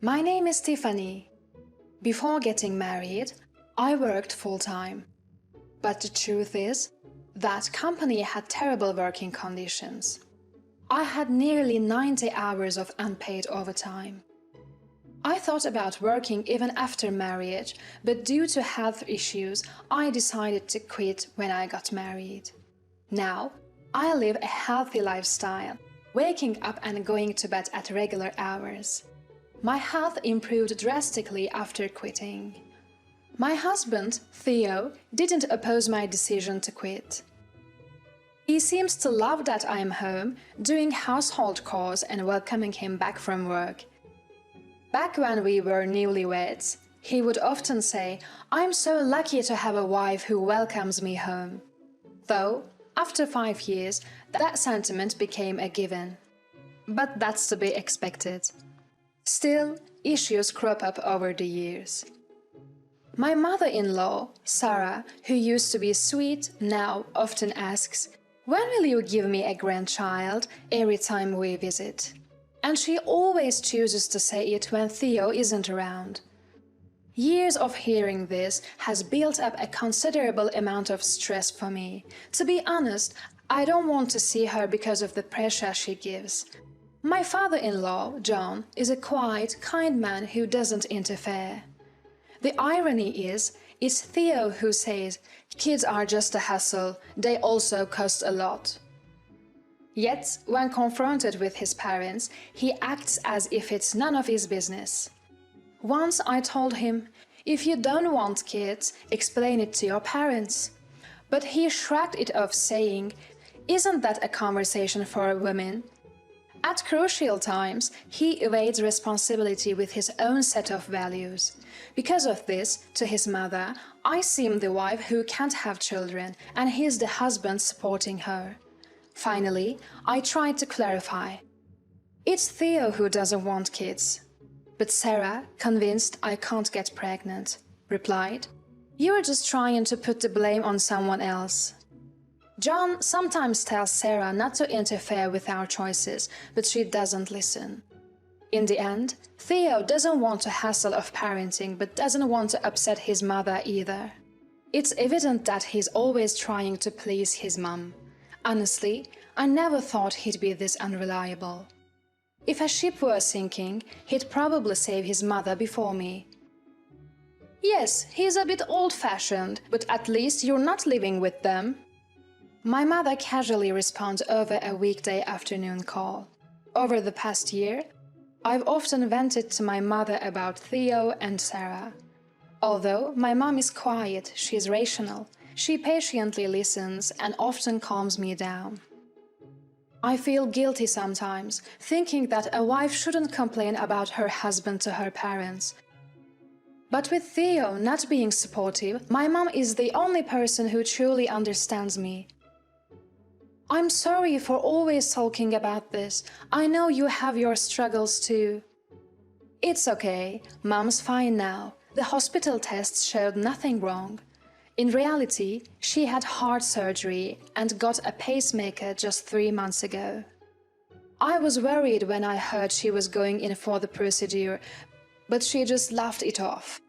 My name is Tiffany. Before getting married, I worked full-time. But the truth is, that company had terrible working conditions. I had nearly 90 hours of unpaid overtime. I thought about working even after marriage, but due to health issues, I decided to quit when I got married. Now, I live a healthy lifestyle, waking up and going to bed at regular hours. My health improved drastically after quitting. My husband, Theo, didn't oppose my decision to quit. He seems to love that I'm home, doing household chores and welcoming him back from work. Back when we were newlyweds, he would often say, "I'm so lucky to have a wife who welcomes me home." Though, after 5 years, that sentiment became a given. But that's to be expected. Still, issues crop up over the years. My mother-in-law, Sarah, who used to be sweet, now often asks, "When will you give me a grandchild?" every time we visit. And she always chooses to say it when Theo isn't around. Years of hearing this has built up a considerable amount of stress for me. To be honest, I don't want to see her because of the pressure she gives. My father-in-law, John, is a quiet, kind man who doesn't interfere. The irony is, it's Theo who says, "Kids are just a hassle, they also cost a lot." Yet, when confronted with his parents, he acts as if it's none of his business. Once I told him, "If you don't want kids, explain it to your parents." But he shrugged it off saying, "Isn't that a conversation for a woman?" At crucial times, he evades responsibility with his own set of values. Because of this, to his mother, I seem the wife who can't have children, and he's the husband supporting her. Finally, I tried to clarify. It's Theo who doesn't want kids. But Sarah, convinced I can't get pregnant, replied, "You're just trying to put the blame on someone else." John sometimes tells Sarah not to interfere with our choices, but she doesn't listen. In the end, Theo doesn't want a hassle of parenting but doesn't want to upset his mother either. It's evident that he's always trying to please his mum. Honestly, I never thought he'd be this unreliable. If a ship were sinking, he'd probably save his mother before me. Yes, he's a bit old-fashioned, but at least you're not living with them. My mother casually responds over a weekday afternoon call. Over the past year, I've often vented to my mother about Theo and Sarah. Although my mom is quiet, she's rational. She patiently listens and often calms me down. I feel guilty sometimes, thinking that a wife shouldn't complain about her husband to her parents. But with Theo not being supportive, my mom is the only person who truly understands me. I'm sorry for always talking about this. I know you have your struggles too. It's okay. Mom's fine now. The hospital tests showed nothing wrong. In reality, she had heart surgery and got a pacemaker just 3 months ago. I was worried when I heard she was going in for the procedure, but she just laughed it off.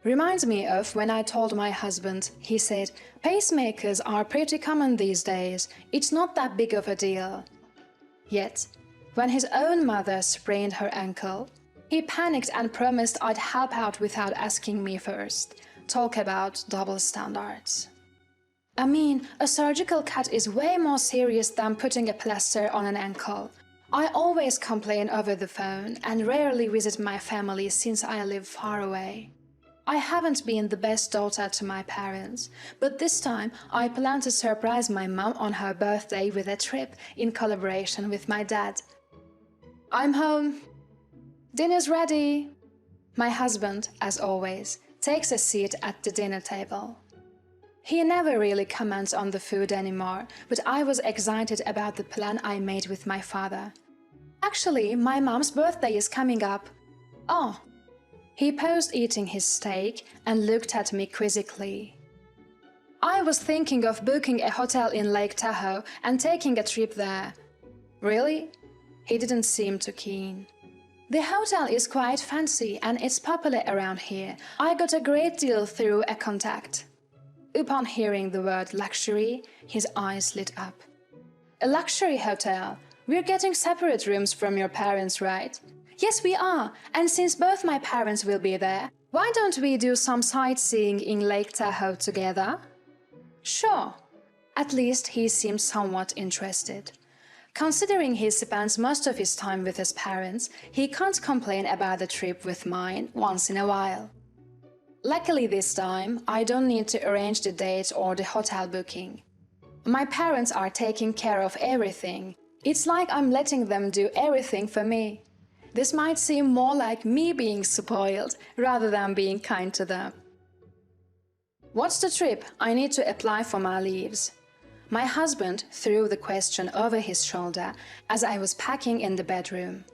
Reminds me of when I told my husband, he said, "Pacemakers are pretty common these days, it's not that big of a deal." Yet, when his own mother sprained her ankle, he panicked and promised I'd help out without asking me first. Talk about double standards. I mean, a surgical cut is way more serious than putting a plaster on an ankle. I always complain over the phone and rarely visit my family since I live far away. I haven't been the best daughter to my parents, but this time I plan to surprise my mom on her birthday with a trip in collaboration with my dad. I'm home. Dinner's ready. My husband, as always, takes a seat at the dinner table. He never really comments on the food anymore, but I was excited about the plan I made with my father. Actually, my mom's birthday is coming up. Oh. He paused eating his steak and looked at me quizzically. I was thinking of booking a hotel in Lake Tahoe and taking a trip there. Really? He didn't seem too keen. The hotel is quite fancy and it's popular around here. I got a great deal through a contact. Upon hearing the word luxury, his eyes lit up. A luxury hotel? We're getting separate rooms from your parents, right? Yes, we are, and since both my parents will be there, why don't we do some sightseeing in Lake Tahoe together? Sure. At least he seemed somewhat interested. Considering he spends most of his time with his parents, he can't complain about the trip with mine once in a while. Luckily this time, I don't need to arrange the date or the hotel booking. My parents are taking care of everything. It's like I'm letting them do everything for me. This might seem more like me being spoiled rather than being kind to them. What's the trip? I need to apply for my leaves. My husband threw the question over his shoulder as I was packing in the bedroom.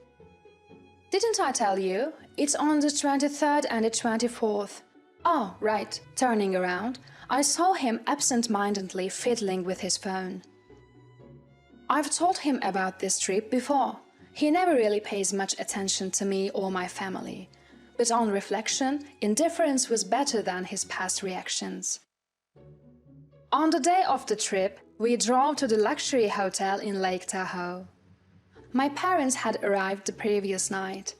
Didn't I tell you? It's on the 23rd and the 24th. Oh, right. Turning around, I saw him absent-mindedly fiddling with his phone. I've told him about this trip before. He never really pays much attention to me or my family. But on reflection, indifference was better than his past reactions. On the day of the trip, we drove to the luxury hotel in Lake Tahoe. My parents had arrived the previous night.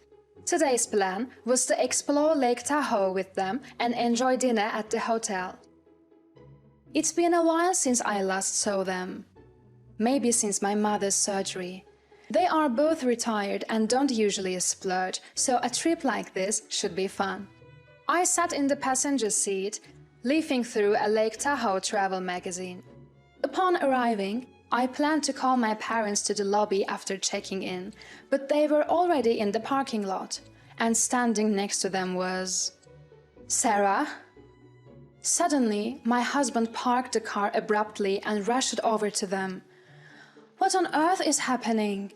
Today's plan was to explore Lake Tahoe with them and enjoy dinner at the hotel. It's been a while since I last saw them. Maybe since my mother's surgery. They are both retired and don't usually splurge, so a trip like this should be fun. I sat in the passenger seat, leafing through a Lake Tahoe travel magazine. Upon arriving, I planned to call my parents to the lobby after checking in, but they were already in the parking lot, and standing next to them was... Sarah? Suddenly, my husband parked the car abruptly and rushed over to them. What on earth is happening?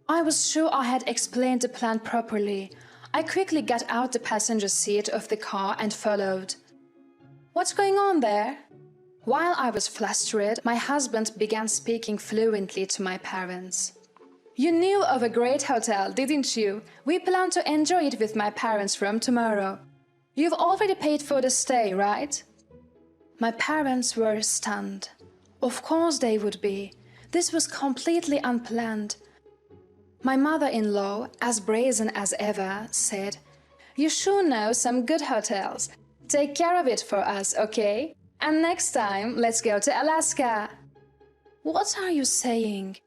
I was sure I had explained the plan properly. I quickly got out the passenger seat of the car and followed. What's going on there? While I was flustered, my husband began speaking fluently to my parents. You knew of a great hotel, didn't you? We plan to enjoy it with my parents from tomorrow. You've already paid for the stay, right? My parents were stunned. Of course they would be. This was completely unplanned. My mother-in-law, as brazen as ever, said, You sure know some good hotels. Take care of it for us, okay? And next time, let's go to Alaska. What are you saying?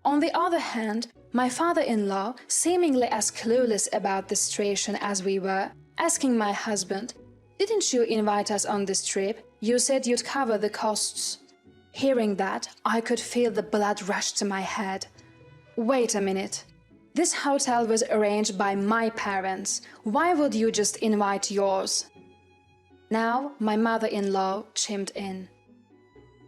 On the other hand, my father-in-law, seemingly as clueless about the situation as we were, asking my husband, Didn't you invite us on this trip? You said you'd cover the costs. Hearing that, I could feel the blood rush to my head. Wait a minute. This hotel was arranged by my parents. Why would you just invite yours? Now, my mother-in-law chimed in.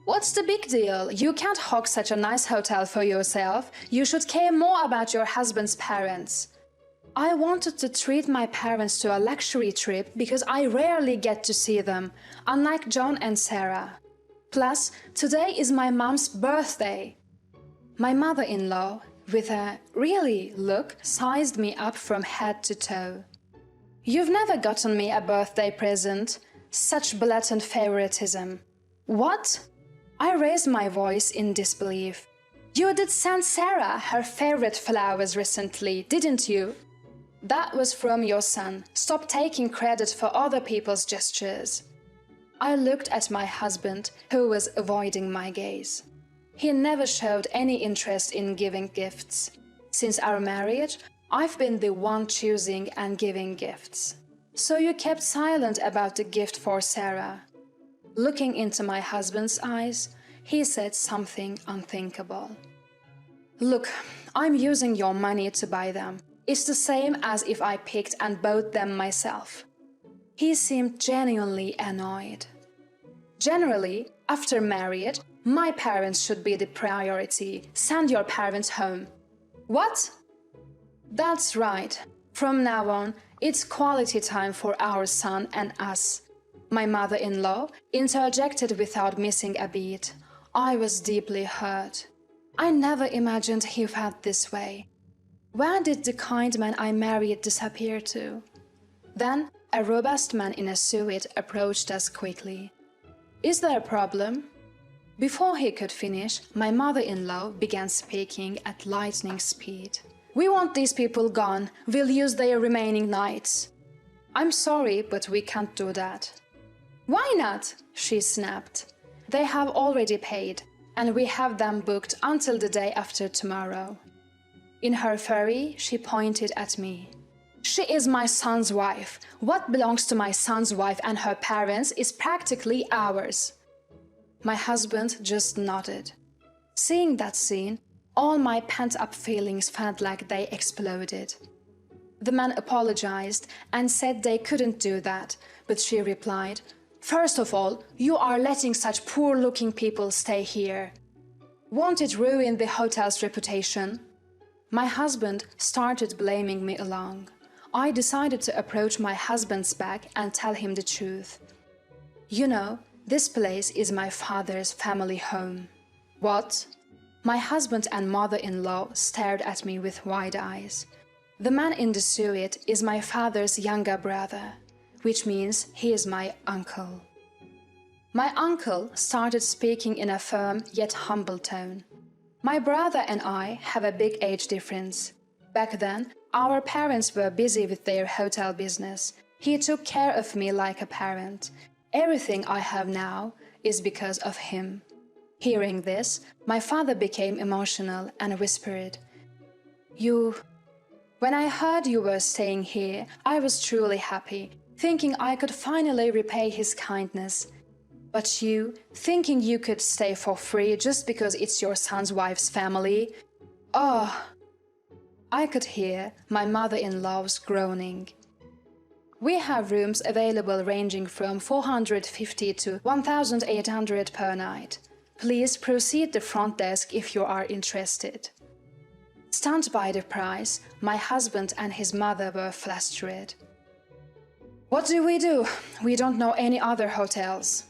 What's the big deal? You can't hog such a nice hotel for yourself. You should care more about your husband's parents. I wanted to treat my parents to a luxury trip because I rarely get to see them, unlike John and Sarah. Plus, today is my mom's birthday. My mother-in-law, with a really look, sized me up from head to toe. You've never gotten me a birthday present. Such blatant favoritism. What? I raised my voice in disbelief. You did send Sarah her favorite flowers recently, didn't you? That was from your son. Stop taking credit for other people's gestures. I looked at my husband, who was avoiding my gaze. He never showed any interest in giving gifts. Since our marriage, I've been the one choosing and giving gifts. So you kept silent about the gift for Sarah. Looking into my husband's eyes, he said something unthinkable. Look, I'm using your money to buy them. It's the same as if I picked and bought them myself. He seemed genuinely annoyed. Generally, after marriage, my parents should be the priority. Send your parents home. What? That's right. From now on, it's quality time for our son and us. My mother-in-law interjected without missing a beat. I was deeply hurt. I never imagined he felt this way. Where did the kind man I married disappear to? Then a robust man in a suit approached us quickly. Is there a problem? Before he could finish, my mother-in-law began speaking at lightning speed. We want these people gone. We'll use their remaining nights. I'm sorry, but we can't do that. Why not? She snapped. They have already paid, and we have them booked until the day after tomorrow. In her fury, she pointed at me. She is my son's wife. What belongs to my son's wife and her parents is practically ours. My husband just nodded. Seeing that scene, all my pent-up feelings felt like they exploded. The man apologized and said they couldn't do that, but she replied, "First of all, you are letting such poor-looking people stay here. Won't it ruin the hotel's reputation?" My husband started blaming me along. I decided to approach my husband's back and tell him the truth. You know, this place is my father's family home. What? My husband and mother-in-law stared at me with wide eyes. The man in the suit is my father's younger brother, which means he is my uncle. My uncle started speaking in a firm yet humble tone. My brother and I have a big age difference. Back then, our parents were busy with their hotel business. He took care of me like a parent. Everything I have now is because of him. Hearing this, my father became emotional and whispered, When I heard you were staying here, I was truly happy, thinking I could finally repay his kindness. But you, thinking you could stay for free just because it's your son's wife's family? Oh!" I could hear my mother-in-law's groaning. We have rooms available ranging from $450 to $1,800 per night. Please proceed the front desk if you are interested. Stunned by the price, my husband and his mother were flustered. What do? We don't know any other hotels.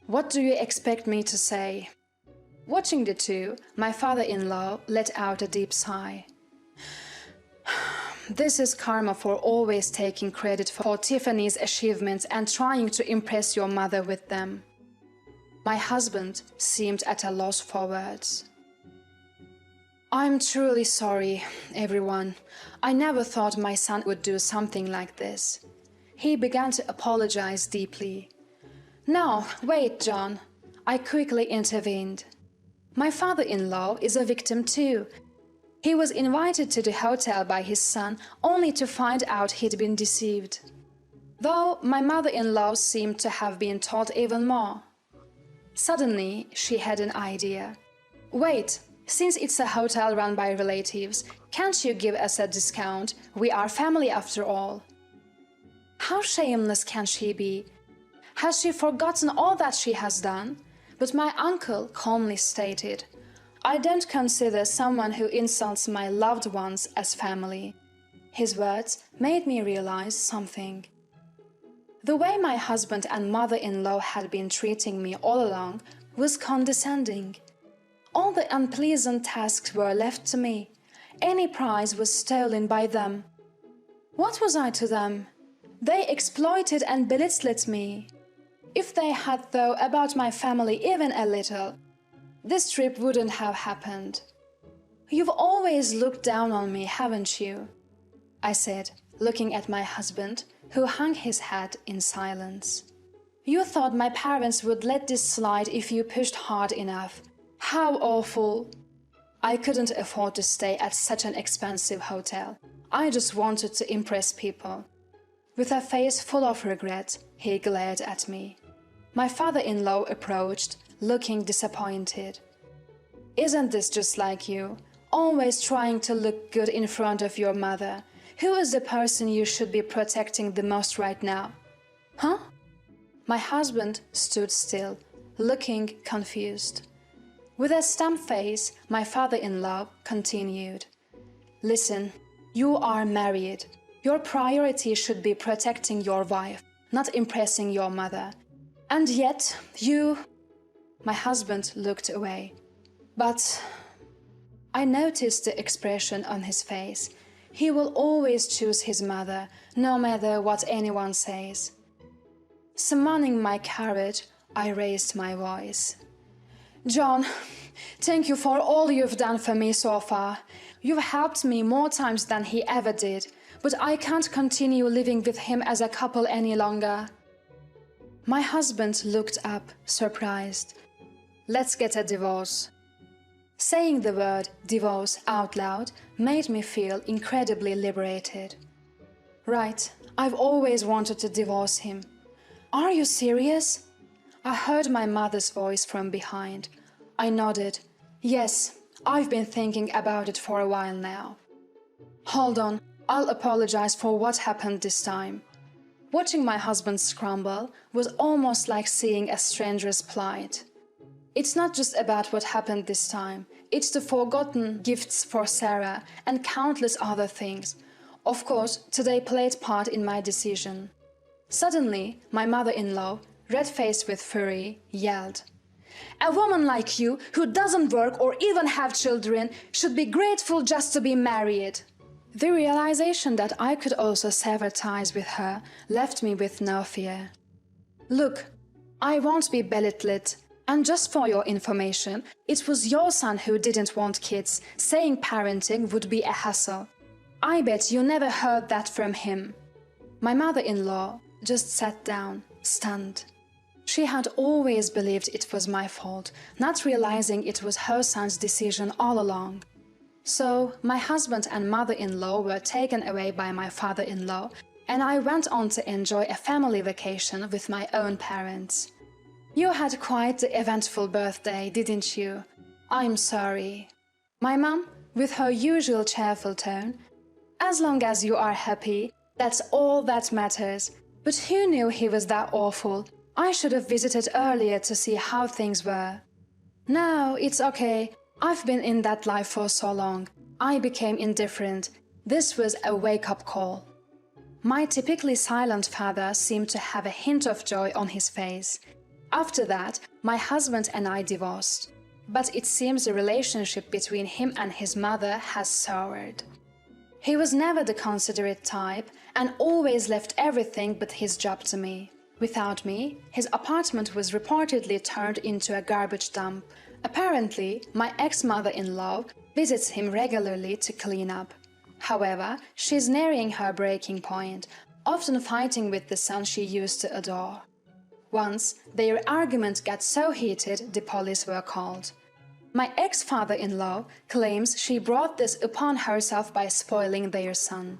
What do you expect me to say? Watching the two, my father-in-law let out a deep sigh. This is karma for always taking credit for Tiffany's achievements and trying to impress your mother with them. My husband seemed at a loss for words. I'm truly sorry, everyone. I never thought my son would do something like this. He began to apologize deeply. No, wait, John. I quickly intervened. My father-in-law is a victim too. He was invited to the hotel by his son only to find out he'd been deceived. Though my mother-in-law seemed to have been told even more. Suddenly, she had an idea. Wait, since it's a hotel run by relatives, can't you give us a discount? We are family after all. How shameless can she be? Has she forgotten all that she has done? But my uncle calmly stated, I don't consider someone who insults my loved ones as family. His words made me realize something. The way my husband and mother-in-law had been treating me all along was condescending. All the unpleasant tasks were left to me. Any prize was stolen by them. What was I to them? They exploited and belittled me. If they had thought about my family even a little, this trip wouldn't have happened. You've always looked down on me, haven't you? I said, looking at my husband, who hung his head in silence. You thought my parents would let this slide if you pushed hard enough. How awful! I couldn't afford to stay at such an expensive hotel. I just wanted to impress people. With a face full of regret, he glared at me. My father-in-law approached, looking disappointed. Isn't this just like you? Always trying to look good in front of your mother. Who is the person you should be protecting the most right now? Huh? My husband stood still, looking confused. With a stump face, my father-in-law continued. Listen, you are married. Your priority should be protecting your wife, not impressing your mother. And yet, you... My husband looked away. But I noticed the expression on his face. he will always choose his mother, no matter what anyone says. Summoning my courage, I raised my voice. John, thank you for all you've done for me so far. You've helped me more times than he ever did, but I can't continue living with him as a couple any longer. My husband looked up, surprised. Let's get a divorce. Saying the word divorce out loud made me feel incredibly liberated. Right, I've always wanted to divorce him. Are you serious? I heard my mother's voice from behind. I nodded. Yes, I've been thinking about it for a while now. Hold on, I'll apologize for what happened this time. Watching my husband scramble was almost like seeing a stranger's plight. It's not just about what happened this time, it's the forgotten gifts for Sarah and countless other things. Of course, today played part in my decision. Suddenly, my mother-in-law, red-faced with fury, yelled, "A woman like you, who doesn't work or even have children, should be grateful just to be married." The realization that I could also sever ties with her left me with no fear. Look, I won't be belittled, and just for your information, it was your son who didn't want kids, saying parenting would be a hassle. I bet you never heard that from him. My mother-in-law just sat down, stunned. She had always believed it was my fault, not realizing it was her son's decision all along. So, my husband and mother-in-law were taken away by my father-in-law, and I went on to enjoy a family vacation with my own parents. You had quite the eventful birthday, didn't you? I'm sorry. My mum, with her usual cheerful tone, as long as you are happy, that's all that matters. But who knew he was that awful? I should have visited earlier to see how things were. No, it's okay. I've been in that life for so long. I became indifferent. This was a wake-up call. My typically silent father seemed to have a hint of joy on his face. After that, my husband and I divorced. But it seems the relationship between him and his mother has soured. He was never the considerate type and always left everything but his job to me. Without me, his apartment was reportedly turned into a garbage dump. Apparently, my ex-mother-in-law visits him regularly to clean up. However, she's nearing her breaking point, often fighting with the son she used to adore. Once, their argument got so heated the police were called. My ex-father-in-law claims she brought this upon herself by spoiling their son.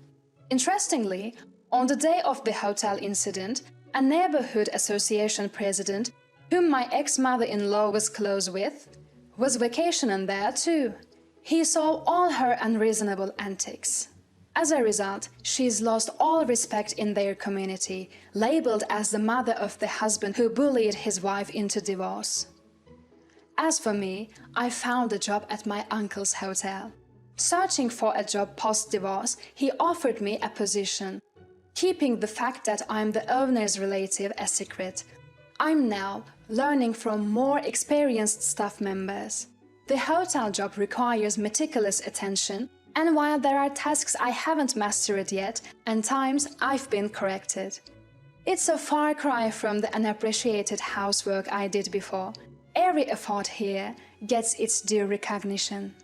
Interestingly, on the day of the hotel incident, a neighborhood association president, whom my ex-mother-in-law was close with, was vacationing there too. He saw all her unreasonable antics. As a result, she's lost all respect in their community, labeled as the mother of the husband who bullied his wife into divorce. As for me, I found a job at my uncle's hotel. Searching for a job post-divorce, he offered me a position, keeping the fact that I'm the owner's relative a secret. I'm now learning from more experienced staff members. The hotel job requires meticulous attention, and while there are tasks I haven't mastered yet, and times I've been corrected. It's a far cry from the unappreciated housework I did before. Every effort here gets its due recognition.